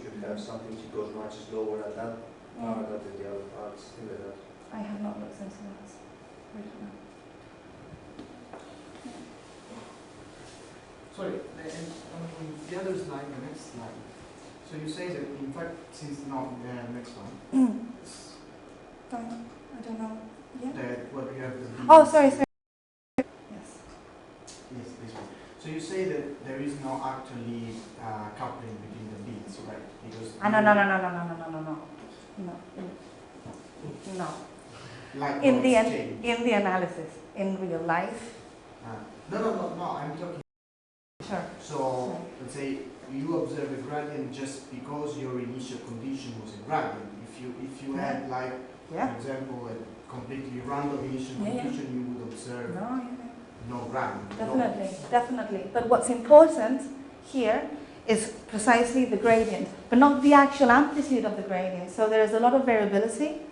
should have something which goes much slower at that part than the other parts, things like that. I have not looked into that. I don't know. Sorry, on the other slide, the next slide. So you say that, in fact, since not the next one. I don't know. Yeah. That what we have. Oh, sorry. Yes. Yes, this one. So you say that there is no actually coupling between the beats, right? Because no. Like in the analysis, in real life. No. I'm talking. Sure. So let's say you observe a gradient just because your initial condition was a gradient. If you had like, for example, a completely random initial condition, you would observe no gradient. Definitely. But what's important here is precisely the gradient, but not the actual amplitude of the gradient. So there is a lot of variability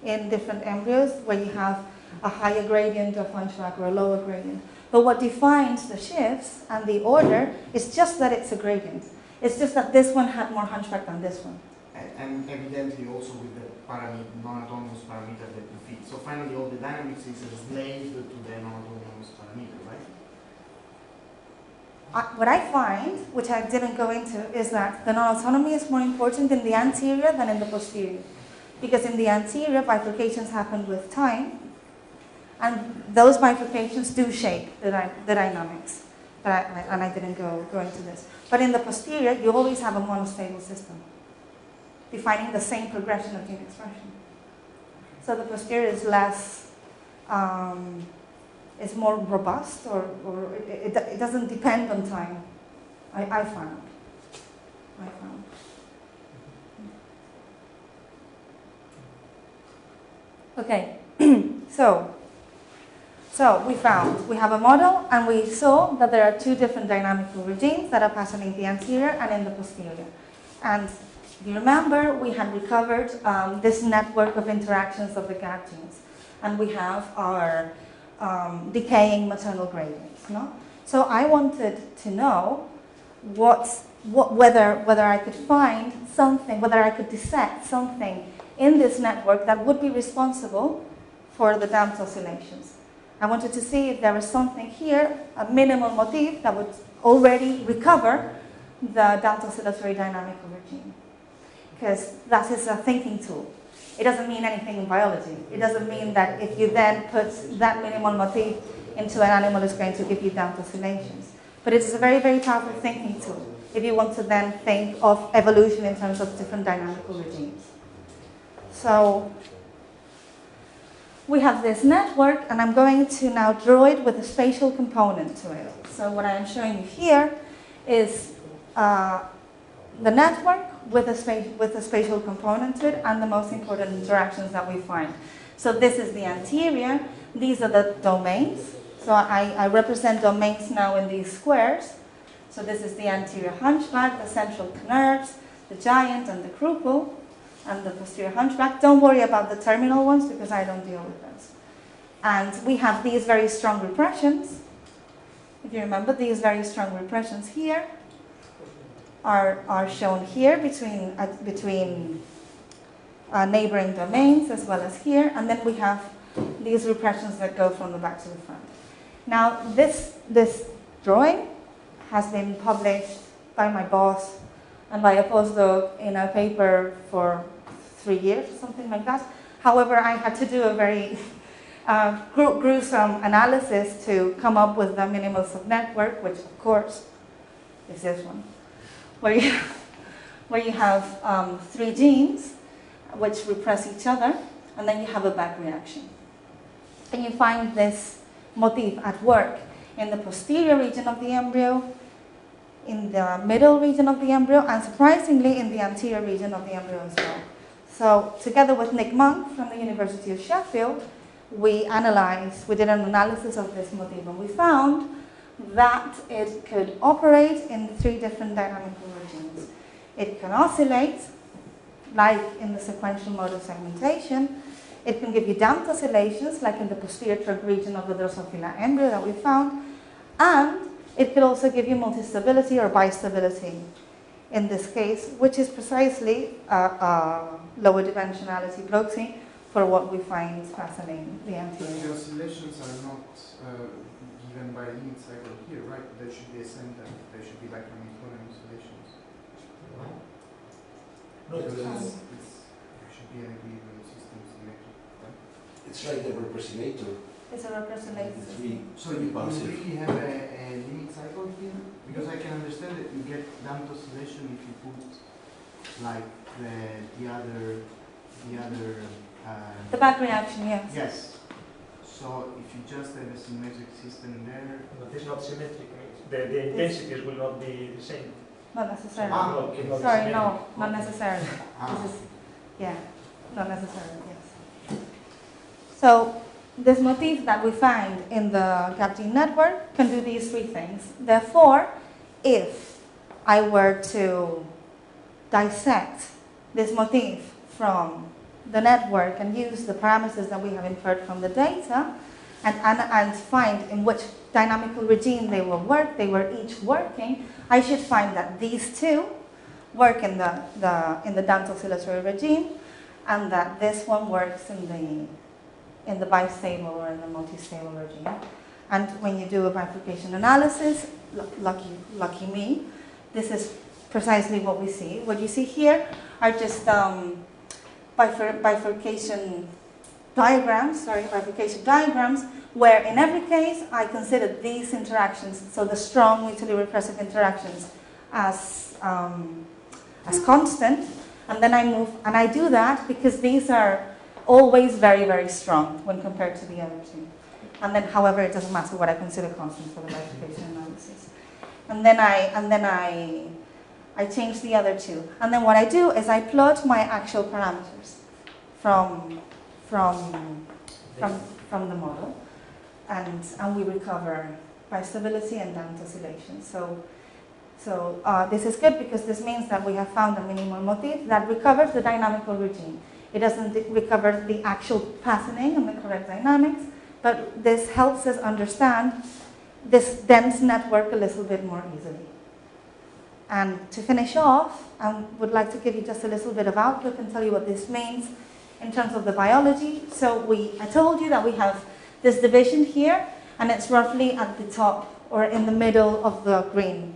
in different embryos where you have a higher gradient of hunchback or a lower gradient. But what defines the shifts and the order is just that it's a gradient. It's just that this one had more hunchback than this one. And evidently also with the non-autonomous parameter that you feed. So finally all the dynamics is enslaved to the non-autonomous parameter, right? What I find, which I didn't go into, is that the non-autonomy is more important in the anterior than in the posterior. Because in the anterior, bifurcations happen with time, and those bifurcations do shape the dynamics. And I didn't go into this. But in the posterior, you always have a monostable system, defining the same progression of gene expression. So the posterior is less, is more robust, or it doesn't depend on time, I found. Okay, so we have a model, and we saw that there are two different dynamical regimes that are passing in the anterior and in the posterior. And if you remember, we had recovered this network of interactions of the gap genes, and we have our decaying maternal gradients. No? So I wanted to know whether I could find something, whether I could dissect something in this network that would be responsible for the damped oscillations. I wanted to see if there was something here, a minimal motif that would already recover the damped oscillatory dynamical regime. Because that is a thinking tool. It doesn't mean anything in biology. It doesn't mean that if you then put that minimal motif into an animal, it's going to give you damped oscillations. But it is a very, very powerful thinking tool if you want to then think of evolution in terms of different dynamical regimes. So we have this network, and I'm going to now draw it with a spatial component to it. So what I am showing you here is the network with a spatial component to it and the most important interactions that we find. So this is the anterior. These are the domains. So I represent domains now in these squares. So this is the anterior hunchback, the central nerves, the giant and the crouple, and the posterior hunchback. Don't worry about the terminal ones because I don't deal with those. And we have these very strong repressions. If you remember, these very strong repressions here are shown here between neighboring domains as well as here. And then we have these repressions that go from the back to the front. Now, this drawing has been published by my boss and by a postdoc in a paper for 3 years, something like that. However, I had to do a very gruesome analysis to come up with the minimal subnetwork, which of course is this one, where you have 3 genes which repress each other, and then you have a back reaction. And you find this motif at work in the posterior region of the embryo, in the middle region of the embryo, and surprisingly in the anterior region of the embryo as well. So together with Nick Monk from the University of Sheffield, we did an analysis of this motif, and we found that it could operate in 3 different dynamical regimes. It can oscillate, like in the sequential mode of segmentation. It can give you damped oscillations, like in the posterior trunk region of the Drosophila embryo that we found, and it could also give you multistability or bistability in this case, which is precisely a lower dimensionality proxy for what we find fascinating, the anterior. The oscillations are not given by a limit cycle here, right? There should be a center. There should be like Hamiltonian oscillations. No, Because it's, there should be an equilibrium system symmetric, right? it's like the representator. It's a representative The system. 3 So you impulsive. really have a limit cycle here? Because I can understand that you get damped oscillation if you put like the other The back reaction, yes. yes. So if you just have a symmetric system there, But it's not symmetric. The intensities will not be the same. Not necessarily. Okay, not Sorry, symmetric. no, not necessarily. ah, This is, yeah, not necessarily, yes. So this motif that we find in the gap gene network can do these 3 things. Therefore, if I were to dissect this motif from the network and use the parameters that we have inferred from the data and find in which dynamical regime they were each working, I should find that these 2 work in the damped oscillatory regime, and that this one works in the bistable or in the multistable regime. And when you do a bifurcation analysis, lucky me, this is precisely what we see. What you see here are just bifurcation diagrams, where in every case I consider these interactions, so the strong mutually repressive interactions, as constant, and then I move, and I do that because these are always very, very strong when compared to the other 2. And then, however, it doesn't matter what I consider constant for the bifurcation analysis. And then I change the other 2. And then what I do is I plot my actual parameters from the model, and we recover bistability and damped oscillation. So this is good because this means that we have found a minimal motif that recovers the dynamical regime. It doesn't recover the actual patterning and the correct dynamics, but this helps us understand this dense network a little bit more easily. And to finish off, I would like to give you just a little bit of outlook and tell you what this means in terms of the biology. So I told you that we have this division here, and it's roughly at the top or in the middle of the green,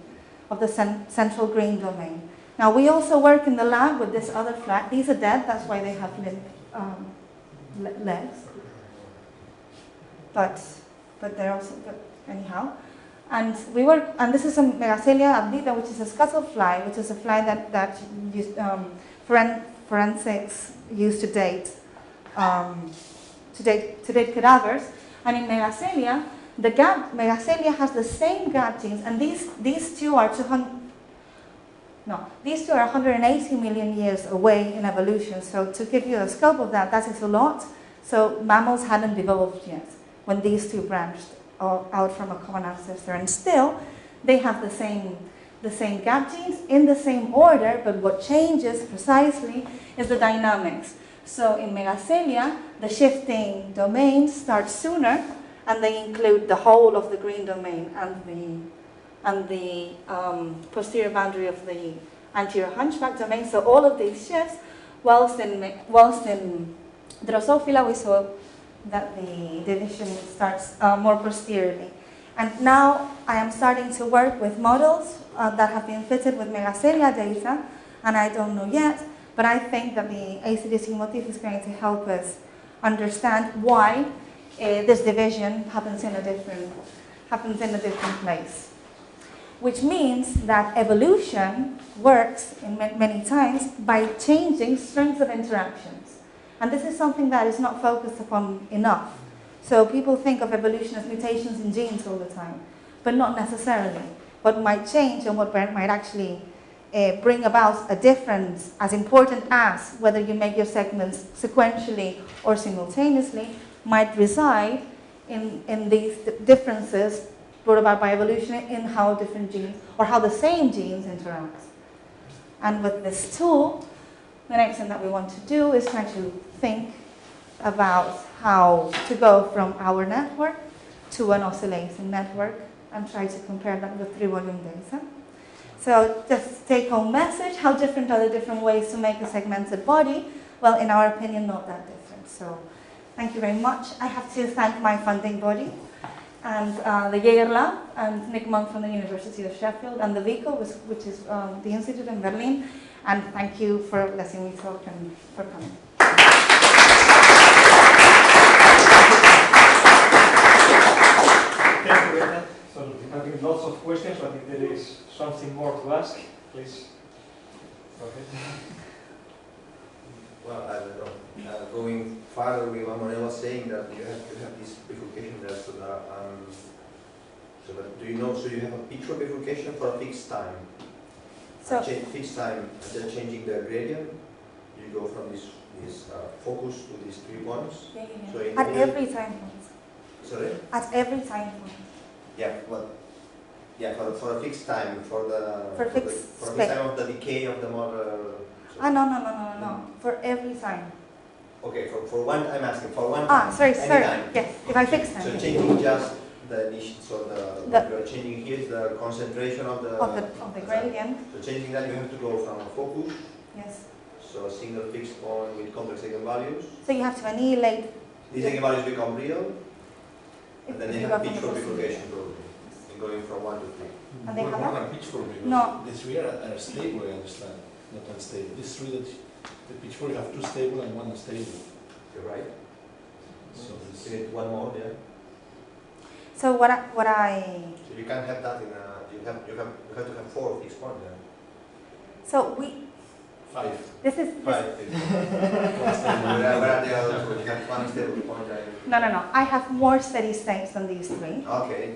of the central green domain. Now we also work in the lab with this other flag. These are dead, that's why they have legs. But they're also good anyhow. And we work, and this is a Megacelia abdita, which is a scuttle fly, which is a fly that forensics use to date cadavers. And in Megacelia, Megacelia has the same gap genes, and these two are 180 million years away in evolution. So to give you a scope of that, that is a lot. So mammals hadn't evolved yet when these two branched out from a common ancestor, and still they have the same gap genes in the same order, but what changes precisely is the dynamics. So in Megacelia, the shifting domains start sooner, and they include the whole of the green domain and the posterior boundary of the anterior hunchback domain. So all of these shifts, whilst in Drosophila we saw that the division starts more posteriorly. And now I am starting to work with models that have been fitted with Megacelia data, and I don't know yet, but I think that the ACDC motif is going to help us understand why this division happens in a different place. Which means that evolution works in many times by changing strengths of interactions. And this is something that is not focused upon enough. So people think of evolution as mutations in genes all the time, but not necessarily. What might change and what might actually bring about a difference as important as whether you make your segments sequentially or simultaneously might reside in these differences brought about by evolution in how different genes or how the same genes interact. And with this tool, the next thing that we want to do is try to think about how to go from our network to an oscillating network and try to compare that with 3-volume data. So just take home message, how different are the different ways to make a segmented body? Well, in our opinion, not that different. So thank you very much. I have to thank my funding body and the Jaeger Lab and Nick Monk from the University of Sheffield and the VICO, which is the institute in Berlin. And thank you for letting me talk and for coming. Thank you, Berta. So I think lots of questions, but if there is something more to ask, please. Go ahead. Well, I don't know. Going further with what Manuel was saying, that you have this bifurcation there, so that do you know? So you have a picture bifurcation for a fixed time. So fixed time, and then changing the gradient. You go from this focus to these 3 points. Yeah. So in At every time point. Sorry. At every time point. Yeah, well, yeah, for a fixed time, for a fixed time of the decay of the model. So No. For every time. Okay, for one, I'm asking for one time. Sorry. Time. Yes, if I fix time. So changing just the initial, so what you are changing here is the concentration of the gradient. So changing that, you have to go from a focus. Yes. So a single fixed point with complex eigenvalues. So you have to annihilate. These eigenvalues become real, and then they have picture bifurcation probably, and going from 1 to 3. And they have more that? than pitchfork because No. the 3 are stable, I understand, not unstable. These 3 that the pitchfork you have 2 stable and 1 unstable. You're right. So You need one more, yeah. So what I So you can't have that in a. You have to have 4 fixed points there. so we 5. this is 5 fixed points. Where are the other 2? You have 1 stable point there. no. I have more steady states than these 3. Okay.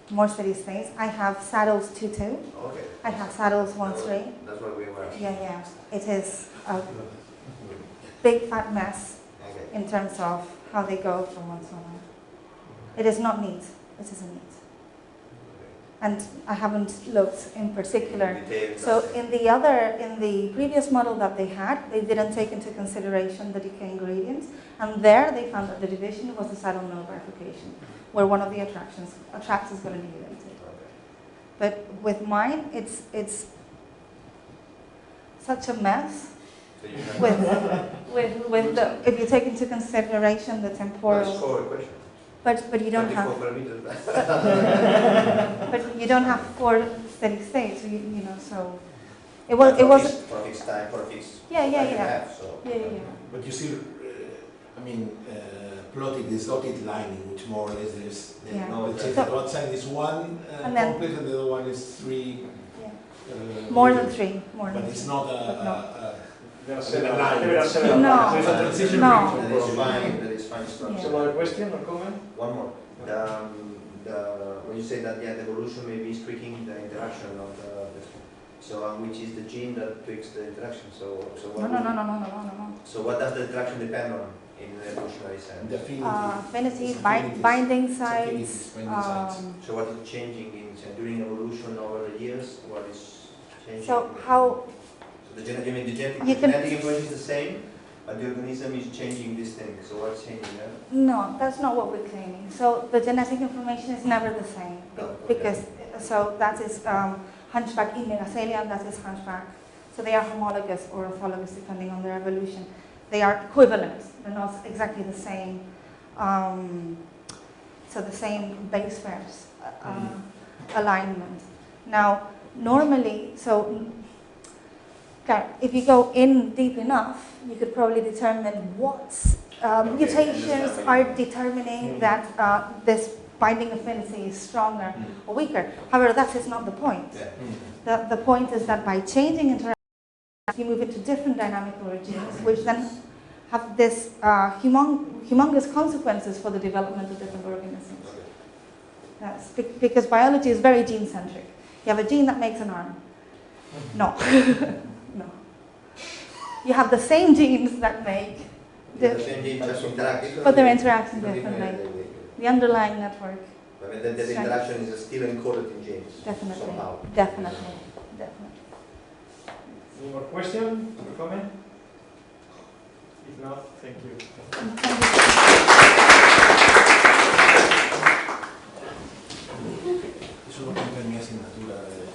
More steady states. I have saddles 2-2. Okay. I have saddles 1-3. That's what we were. Yeah. It is a big fat mess Okay. in terms of how they go from one to another. It is not neat. It isn't neat. And I haven't looked in particular. So in the previous model that they had, they didn't take into consideration the decay ingredients, and there they found that the division was a saddle node bifurcation, where one of the attractors got annihilated. But with mine, it's such a mess. So you have With the, if you take into consideration the That's temporal, for a question. but you don't 24 have, parameters. but you don't have 4 steady states. You know, so it was For a fixed time, for a fixed Yeah, yeah, time you yeah. have, so. yeah. But you see, I mean, plotted this dotted line in which more or less there's the, Yeah. No, let's say So- the one side is one And then- complex and the other one is 3. Yeah. More than digits. 3, more than But it's 3. not But no. There are Several several, lines. there are several No. lines. So it's a transition No. between That is two. fine, that is fine structure. Yeah. Some other question or comment? One more. When you say that the evolution may be tweaking the interaction of which is the gene that tweaks the interaction? So what No. So what does the interaction depend on in an evolutionary sense? the affinity. Affinity, It's affinities. binding It's sites. affinities, binding sites. So what is changing during evolution over the years? What is changing? So how? So the genetic You can- information is the same, but the organism is changing this thing. So what's changing there? No, that's not what we're claiming. So the genetic information is never the same Oh, okay. because so that is hunchback in megathelium, that is hunchback. So they are homologous or orthologous depending on their evolution. They are equivalent. They're not exactly the same. So the same base pairs alignment. Now, normally, if you go in deep enough, you could probably determine what mutations are determining that this binding affinity is stronger or weaker. However, that is not the point. Yeah. The point is that by changing interaction, you move into different dynamic origins, which then have this humongous consequences for the development of different organisms. That's because biology is very gene-centric. You have a gene that makes an arm. No. No. You have the same genes that make, The same gene just interact. but they're interacting Different differently. The underlying network, I mean, the interaction is still encoded in genes. definitely, Somehow. definitely. Any more question or comment? If not, thank you. Thank you.